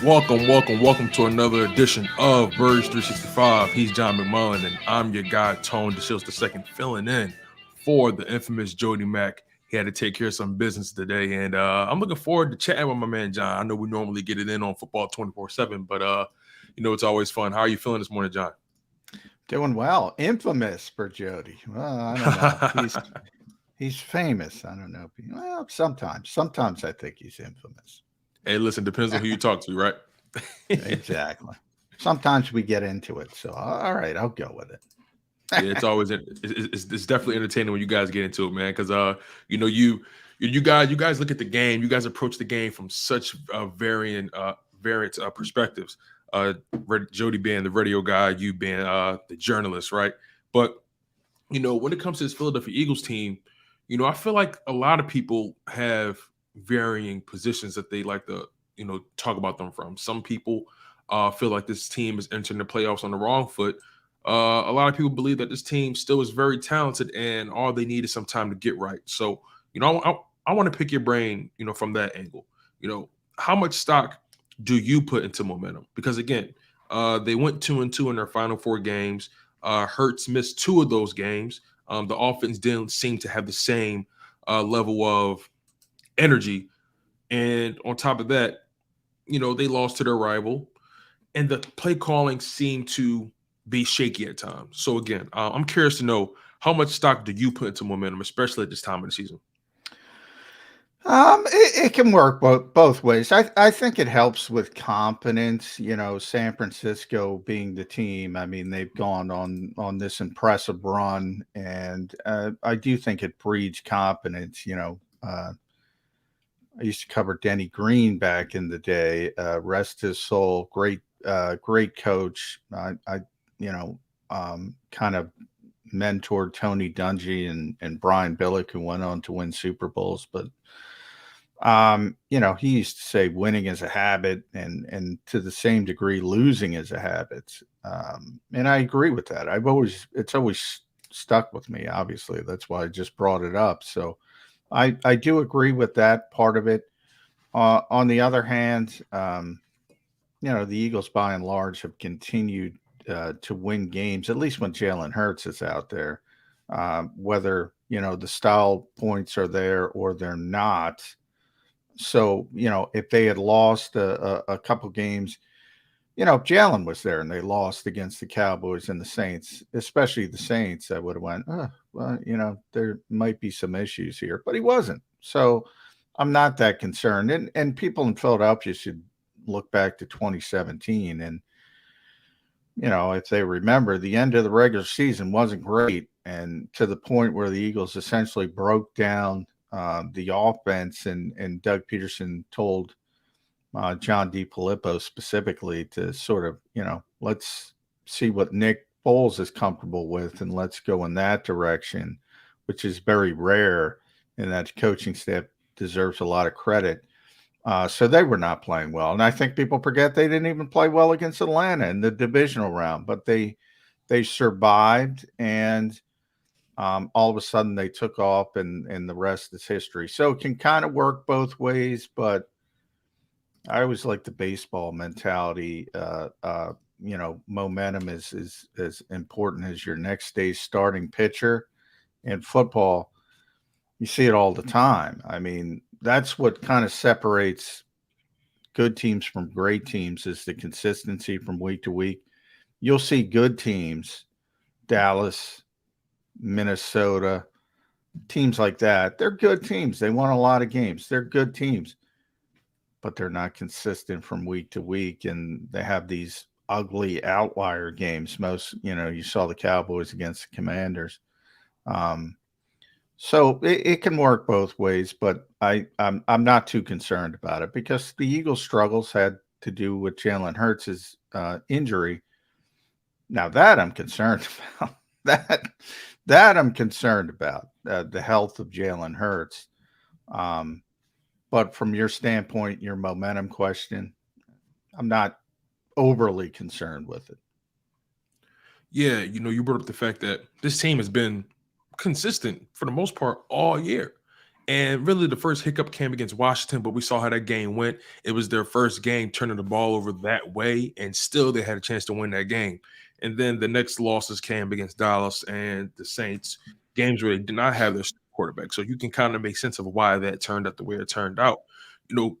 Welcome to another edition of Birds 365. He's John McMullen, and I'm your guy, Tone Deshields II, filling in for the infamous Jody Mac. He had to take care of some business today, and I'm looking forward to chatting with my man, John. I know we normally get it in on football 24/7, but it's always fun. How are you feeling this morning, John? Doing well. Infamous for Jody. Well, I don't know. He's famous. I don't know. Well, sometimes I think he's infamous. Hey, listen, depends on who you talk to, right? Exactly. Sometimes we get into it. So, all right, I'll go with it. Yeah, it's definitely entertaining when you guys get into it, man. Because you guys look at the game, you guys approach the game from such variant perspectives. Jody being the radio guy, you being the journalist, right? But when it comes to this Philadelphia Eagles team, I feel like a lot of people have varying positions that they like to talk about them from. Some people feel like this team is entering the playoffs on the wrong foot. A lot of people believe that this team still is very talented and all they need is some time to get right. So, I want to pick your brain, from that angle. How much stock do you put into momentum? Because again, they went 2-2 in their final 4 games. Hurts missed 2 of those games. The offense didn't seem to have the same level of energy. And on top of that, they lost to their rival. And the play calling seemed to be shaky at times. So again, I'm curious to know, how much stock do you put into momentum, especially at this time of the season? It can work both ways. I think it helps with confidence. San Francisco being the team. I mean, they've gone on this impressive run, and I do think it breeds confidence. I used to cover Denny Green back in the day. Rest his soul. Great coach. Kind of mentored Tony Dungy and Brian Billick, who went on to win Super Bowls. But he used to say winning is a habit, and to the same degree, losing is a habit. And I agree with that. It's always stuck with me. Obviously, that's why I just brought it up. So I do agree with that part of it. On the other hand, the Eagles by and large have continued to win games, at least when Jalen Hurts is out there. Whether the style points are there or they're not. So if they had lost a couple games, if Jalen was there and they lost against the Cowboys and the Saints, especially the Saints, I would have went, well, there might be some issues here, but he wasn't. So I'm not that concerned. And people in Philadelphia should look back to 2017. And, if they remember, the end of the regular season wasn't great. And to the point where the Eagles essentially broke down the offense, and Doug Peterson told John DeFilippo specifically to sort of, let's see what Nick Foles is comfortable with and let's go in that direction, which is very rare, and that coaching staff deserves a lot of credit. So they were not playing well. And I think people forget they didn't even play well against Atlanta in the divisional round, but they survived, and all of a sudden they took off, and the rest is history. So it can kind of work both ways, but I always like the baseball mentality. Momentum is as important as your next day's starting pitcher. In football, you see it all the time. I mean, that's what kind of separates good teams from great teams, is the consistency from week to week. You'll see good teams, Dallas, Minnesota, teams like that. They're good teams. They won a lot of games. They're good teams, but they're not consistent from week to week, and they have these ugly outlier games. You saw the Cowboys against the Commanders. So it can work both ways, but I'm not too concerned about it, because the Eagles' struggles had to do with Jalen Hurts' injury. Now that I'm concerned about, that I'm concerned about, the health of Jalen Hurts. But from your standpoint, your momentum question, I'm not overly concerned with it. Yeah, you brought up the fact that this team has been consistent for the most part all year. And really, the first hiccup came against Washington, but we saw how that game went. It was their first game turning the ball over that way, and still they had a chance to win that game. And then the next losses came against Dallas and the Saints, games where they did not have their quarterback. So you can kind of make sense of why that turned out the way it turned out. You know,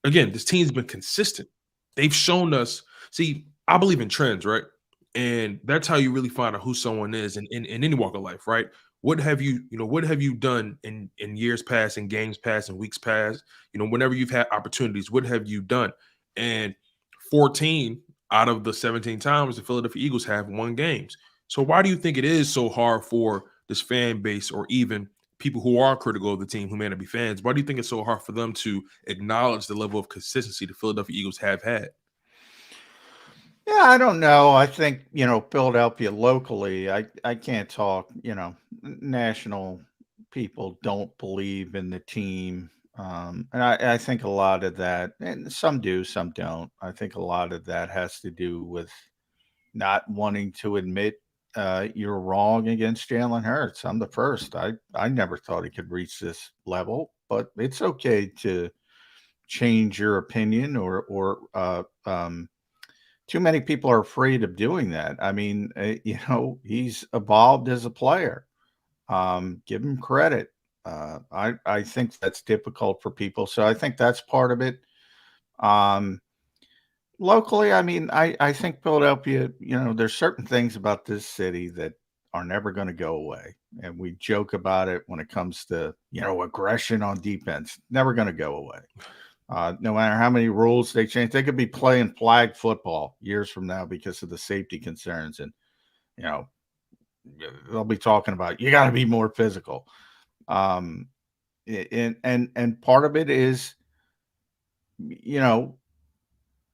again, this team's been consistent. They've shown us. See, I believe in trends, right? And that's how you really find out who someone is in any walk of life, right? What have you done in years past, in games past, in weeks past? Whenever you've had opportunities, what have you done? And 14 out of the 17 times the Philadelphia Eagles have won games. So why do you think it is so hard for this fan base, or even people who are critical of the team who may not be fans? Why do you think it's so hard for them to acknowledge the level of consistency the Philadelphia Eagles have had? Yeah, I don't know. I think, Philadelphia locally, I can't talk, national people don't believe in the team. And I think a lot of that, and some do, some don't. I think a lot of that has to do with not wanting to admit you're wrong against Jalen Hurts. I'm the first. I never thought he could reach this level, but it's okay to change your opinion, or too many people are afraid of doing that. I mean, he's evolved as a player. Give him credit. I think that's difficult for people, so I think that's part of it. Um, Locally, I mean, I think Philadelphia. There's certain things about this city that are never going to go away, and we joke about it when it comes to aggression on defense. Never going to go away. No matter how many rules they change, they could be playing flag football years from now because of the safety concerns. And, you know, they'll be talking about, you got to be more physical. And part of it is,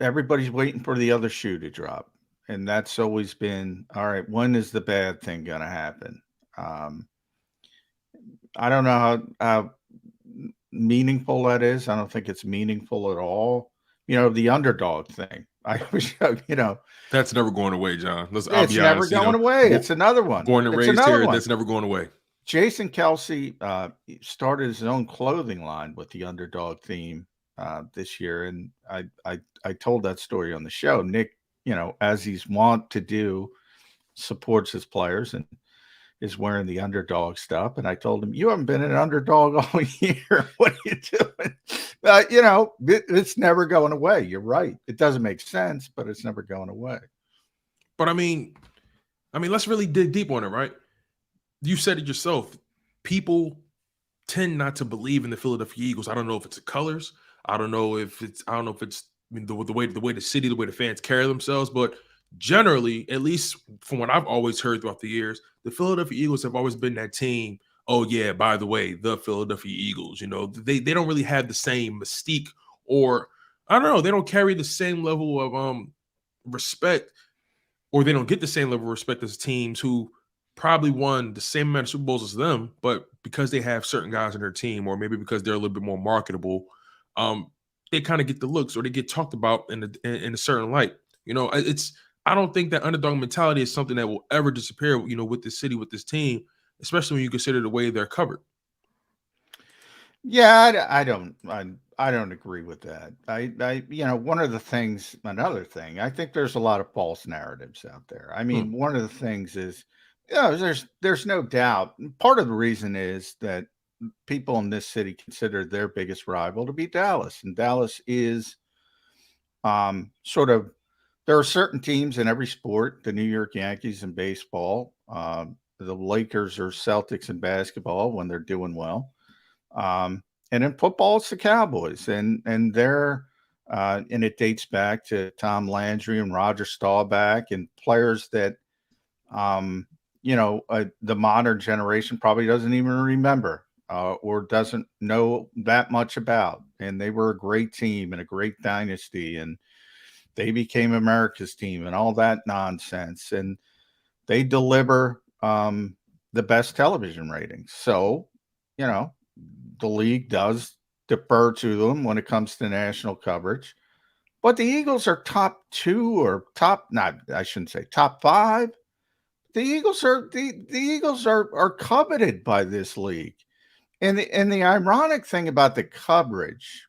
everybody's waiting for the other shoe to drop. And that's always been, all right, when is the bad thing going to happen? I don't know how meaningful that is. I don't think it's meaningful at all. The underdog thing. I wish, That's never going away, John. I'll it's be never honest. going away. It's another one. Born and It's raised another here, one. that's never going away. Jason Kelsey started his own clothing line with the underdog theme this year, and I told that story on the show. Nick, as he's wont to do, supports his players and is wearing the underdog stuff. And I told him, you haven't been an underdog all year. What are you doing? It's never going away. You're right. It doesn't make sense, but it's never going away. But I mean, let's really dig deep on it, right? You said it yourself. People tend not to believe in the Philadelphia Eagles. I don't know if it's the colors. I don't know if it's the way the city, the way the fans carry themselves, but generally, at least from what I've always heard throughout the years, the Philadelphia Eagles have always been that team. Oh yeah, by the way, the Philadelphia Eagles, they don't really have the same mystique, or I don't know, they don't carry the same level of respect, or they don't get the same level of respect as teams who probably won the same amount of Super Bowls as them, but because they have certain guys on their team, or maybe because they're a little bit more marketable, they kind of get the looks, or they get talked about in a certain light. I don't think that underdog mentality is something that will ever disappear, with this city, with this team, especially when you consider the way they're covered. Yeah, I don't agree with that. One of the things, another thing, I think there's a lot of false narratives out there. I mean, one of the things is, there's no doubt. Part of the reason is that people in this city consider their biggest rival to be Dallas, and Dallas is sort of. There are certain teams in every sport, the New York Yankees in baseball, the Lakers or Celtics in basketball when they're doing well. And in football, it's the Cowboys. And it dates back to Tom Landry and Roger Staubach and players that, the modern generation probably doesn't even remember or doesn't know that much about. And they were a great team and a great dynasty. And they became America's team and all that nonsense. And they deliver the best television ratings. So, the league does defer to them when it comes to national coverage. But the Eagles are top two or I shouldn't say top five. The Eagles are coveted by this league. And the ironic thing about the coverage,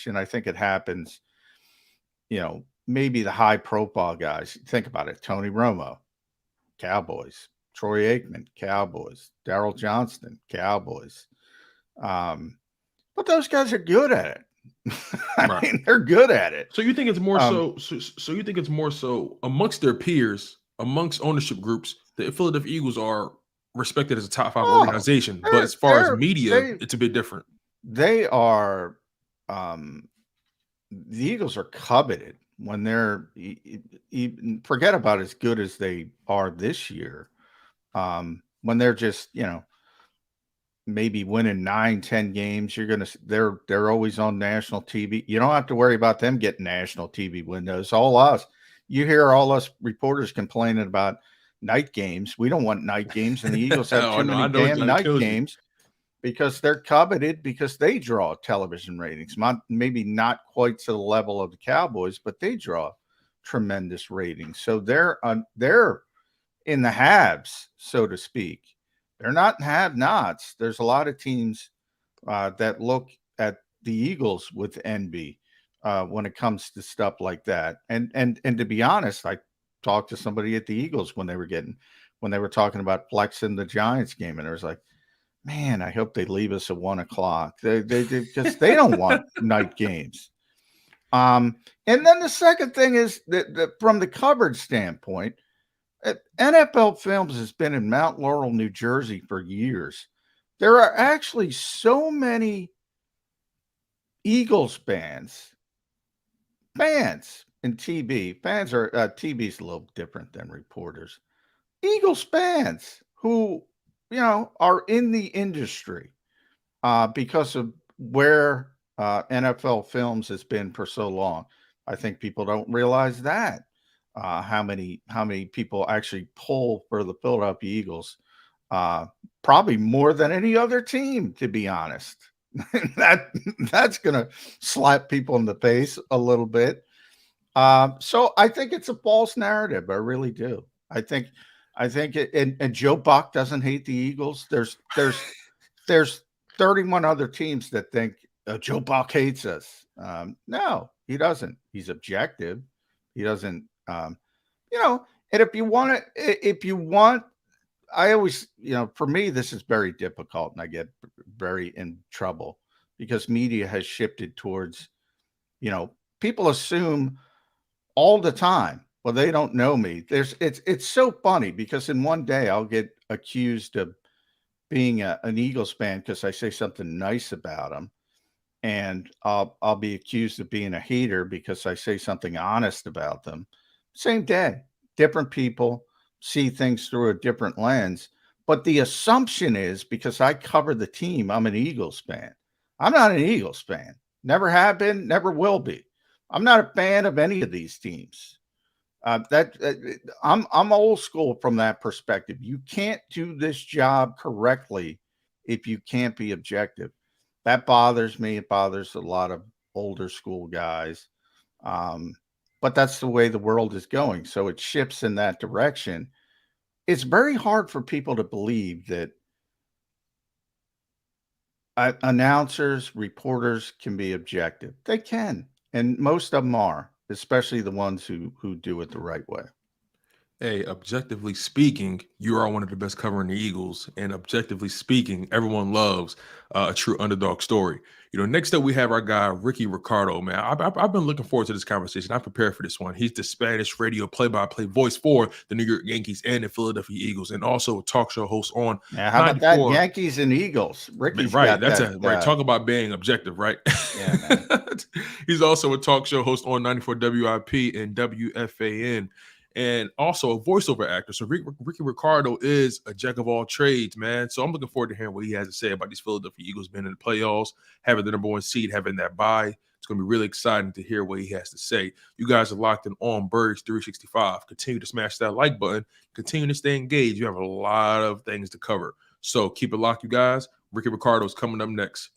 and I think it happens, maybe the high profile guys. Think about it: Tony Romo, Cowboys; Troy Aikman, Cowboys; Daryl Johnston, Cowboys. But those guys are good at it. I mean, they're good at it. So you think it's more so you think it's more so amongst their peers, amongst ownership groups, the Philadelphia Eagles are respected as a top 5 organization. But as far as media, it's a bit different. They are the Eagles are coveted when they're forget about as good as they are this year. When they're just, maybe winning 9-10 games, they're always on national TV. You don't have to worry about them getting national TV windows. All us, you hear all us reporters complaining about night games. We don't want night games, and the Eagles have too many damn night games because they're coveted because they draw television ratings. Maybe not quite to the level of the Cowboys, but they draw tremendous ratings. So they're in the haves, so to speak. They're not have-nots. There's a lot of teams that look at the Eagles with envy when it comes to stuff like that. And to be honest, I talked to somebody at the Eagles when they were talking about flexing the Giants game, and it was like, man, I hope they leave us at 1:00. They because they don't want night games. And then the second thing is that from the coverage standpoint, NFL Films has been in Mount Laurel, New Jersey for years. There are actually so many Eagles fans in TV. Fans are TV's a little different than reporters. Eagles fans who, are in the industry because of where NFL Films has been for so long. I think people don't realize that. How many people actually pull for the Philadelphia Eagles? Probably more than any other team, to be honest. That's gonna slap people in the face a little bit. So I think it's a false narrative. I really do. I think and Joe Buck doesn't hate the Eagles. There's 31 other teams that think Joe Buck hates us. No, he doesn't. He's objective. He doesn't. And if you want, I always, for me, this is very difficult and I get very in trouble because media has shifted towards, people assume all the time, well, they don't know me. It's so funny because in one day I'll get accused of being an Eagles fan because I say something nice about them. And I'll be accused of being a hater because I say something honest about them. Same day, different people see things through a different lens. But the assumption is because I cover the team, I'm an Eagles fan. I'm not an Eagles fan. Never have been, never will be. I'm not a fan of any of these teams. I'm old school from that perspective. You can't do this job correctly if you can't be objective. That bothers me. It bothers a lot of older school guys. But that's the way the world is going. So it shifts in that direction. It's very hard for people to believe that announcers, reporters can be objective. They can. And most of them are, especially the ones who do it the right way. Hey, objectively speaking, you are one of the best covering the Eagles. And objectively speaking, everyone loves a true underdog story. Next up, we have our guy, Ricky Ricardo, man. I've been looking forward to this conversation. I prepared for this one. He's the Spanish radio play-by-play voice for the New York Yankees and the Philadelphia Eagles, and also a talk show host on. Now, how about that? Yankees and Eagles. Ricky's right. Right. Talk about being objective, right? Yeah, man. He's also a talk show host on 94 WIP and WFAN. And also a voiceover actor. So Ricky Ricardo is a jack of all trades, man. So I'm looking forward to hearing what he has to say about these Philadelphia Eagles being in the playoffs, having the number 1 seed, having that bye. It's going to be really exciting to hear what he has to say. You guys are locked in on Birds 365. Continue to smash that like button. Continue to stay engaged. You have a lot of things to cover. So keep it locked, you guys. Ricky Ricardo is coming up next.